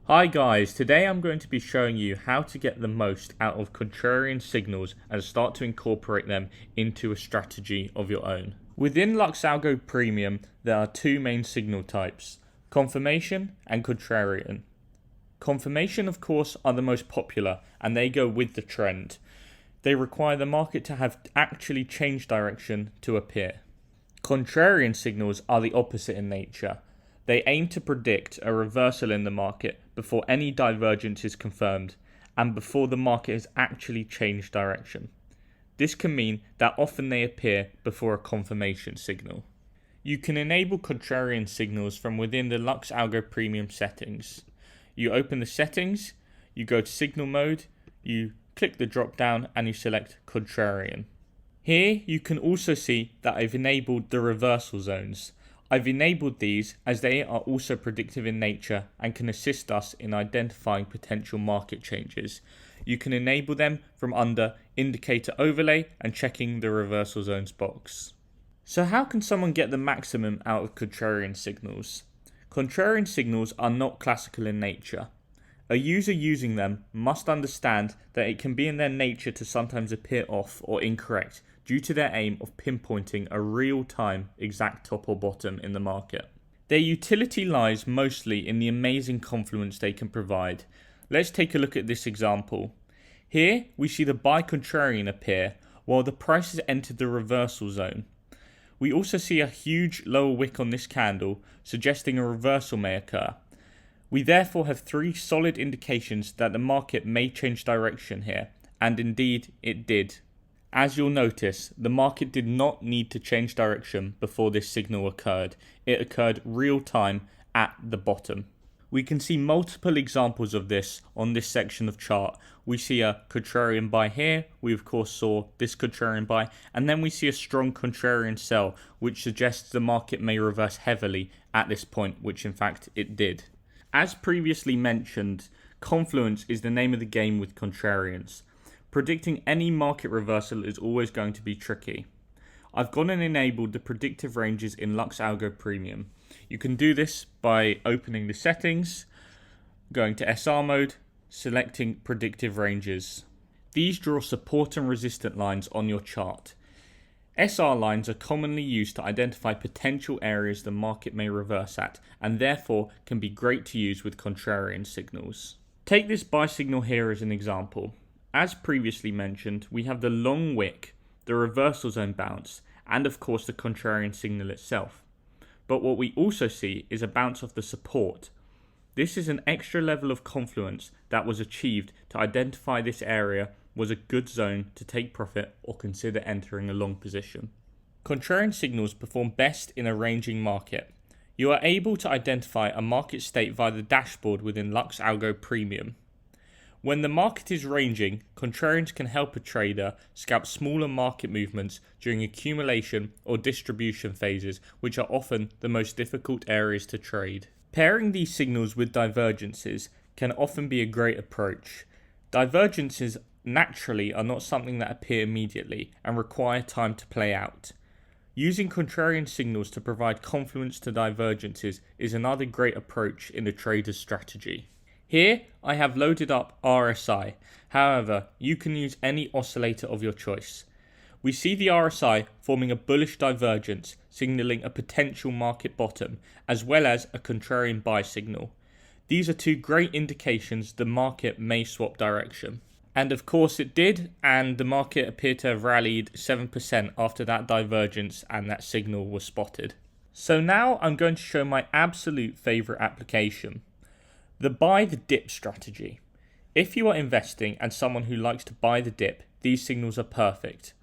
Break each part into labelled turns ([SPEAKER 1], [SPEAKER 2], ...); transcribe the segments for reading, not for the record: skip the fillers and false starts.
[SPEAKER 1] Hi guys, today I'm going to be showing you how to get the most out of contrarian signals and start to incorporate them into a strategy of your own. Within LuxAlgo Premium, there are two main signal types, confirmation and contrarian. Confirmation, of course, are the most popular and they go with the trend. They require the market to have actually changed direction to appear. Contrarian signals are the opposite in nature. They aim to predict a reversal in the market before any divergence is confirmed and before the market has actually changed direction. This can mean that often they appear before a confirmation signal. You can enable contrarian signals from within the LuxAlgo Premium settings. You open the settings, you go to signal mode, you click the drop down and you select contrarian. Here you can also see that I've enabled the reversal zones. I've enabled these as they are also predictive in nature and can assist us in identifying potential market changes. You can enable them from under indicator overlay and checking the reversal zones box. So how can someone get the maximum out of contrarian signals? Contrarian signals are not classical in nature. A user using them must understand that it can be in their nature to sometimes appear off or incorrect due to their aim of pinpointing a real-time exact top or bottom in the market. Their utility lies mostly in the amazing confluence they can provide. Let's take a look at this example. Here we see the buy contrarian appear while the price has entered the reversal zone. We also see a huge lower wick on this candle, suggesting a reversal may occur. We therefore have three solid indications that the market may change direction here, and indeed it did. As you'll notice, the market did not need to change direction before this signal occurred. It occurred real time at the bottom. We can see multiple examples of this on this section of chart. We see a contrarian buy here, we of course saw this contrarian buy, and then we see a strong contrarian sell, which suggests the market may reverse heavily at this point, which in fact it did. As previously mentioned, confluence is the name of the game with contrarians. Predicting any market reversal is always going to be tricky. I've gone and enabled the predictive ranges in LuxAlgo Premium. You can do this by opening the settings, going to SR mode, selecting predictive ranges. These draw support and resistance lines on your chart. SR lines are commonly used to identify potential areas the market may reverse at and therefore can be great to use with contrarian signals. Take this buy signal here as an example. As previously mentioned, we have the long wick, the reversal zone bounce, and of course the contrarian signal itself. But what we also see is a bounce off the support. This is an extra level of confluence that was achieved to identify this area was a good zone to take profit or consider entering a long position. Contrarian signals perform best in a ranging market. You are able to identify a market state via the dashboard within LuxAlgo Premium. When the market is ranging, contrarians can help a trader scalp smaller market movements during accumulation or distribution phases, which are often the most difficult areas to trade. Pairing these signals with divergences can often be a great approach. Divergences naturally are not something that appear immediately and require time to play out. Using contrarian signals to provide confluence to divergences is another great approach in a trader's strategy. Here I have loaded up RSI, however you can use any oscillator of your choice. We see the RSI forming a bullish divergence, signalling a potential market bottom, as well as a contrarian buy signal. These are two great indications the market may swap direction. And of course it did, and the market appeared to have rallied 7% after that divergence and that signal was spotted. So now I'm going to show my absolute favourite application. The buy the dip strategy. If you are investing and someone who likes to buy the dip, these signals are perfect.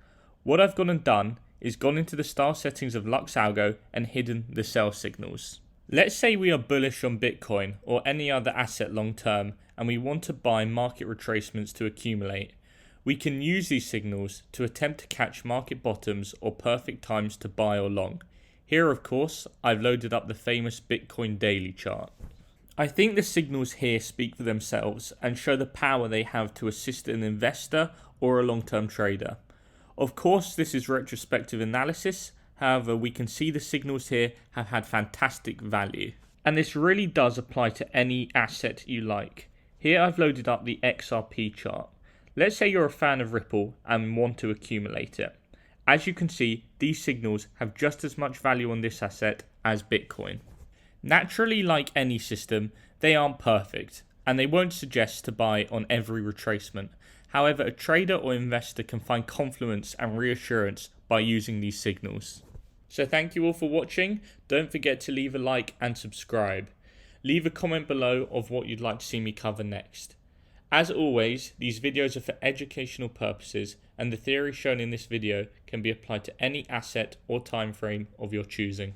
[SPEAKER 1] What I've gone and done is gone into the style settings of LuxAlgo and hidden the sell signals. Let's say we are bullish on Bitcoin or any other asset long term and we want to buy market retracements to accumulate. We can use these signals to attempt to catch market bottoms or perfect times to buy or long. Here of course I've loaded up the famous Bitcoin daily chart. I think the signals here speak for themselves and show the power they have to assist an investor or a long-term trader. Of course, this is retrospective analysis, however, we can see the signals here have had fantastic value. And this really does apply to any asset you like. Here I've loaded up the XRP chart. Let's say you're a fan of Ripple and want to accumulate it. As you can see, these signals have just as much value on this asset as Bitcoin. Naturally, like any system, they aren't perfect, and they won't suggest to buy on every retracement. However, a trader or investor can find confluence and reassurance by using these signals. So thank you all for watching. Don't forget to leave a like and subscribe. Leave a comment below of what you'd like to see me cover next. As always, these videos are for educational purposes, and the theory shown in this video can be applied to any asset or time frame of your choosing.